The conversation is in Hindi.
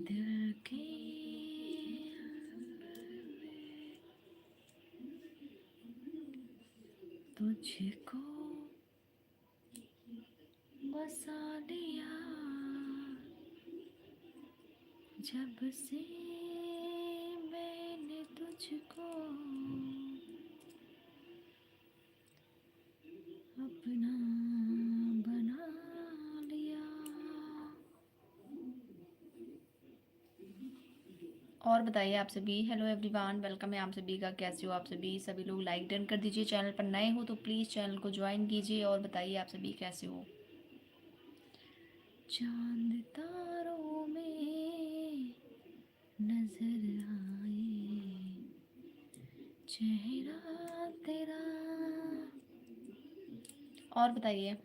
दिल के तुझको बसा लिया जब से मैंने तुझको अपना बना लिया। और बताइए आप सभी। हेलो एवरीवन, वेलकम है आप सभी का। कैसे हो आप सभी? सभी लोग लाइक डन कर दीजिए। चैनल पर नए हो तो प्लीज़ चैनल को ज्वाइन कीजिए। और बताइए आप सभी कैसे हो। चांद तारों में नजर आए चेहरा तेरा। और बताइए।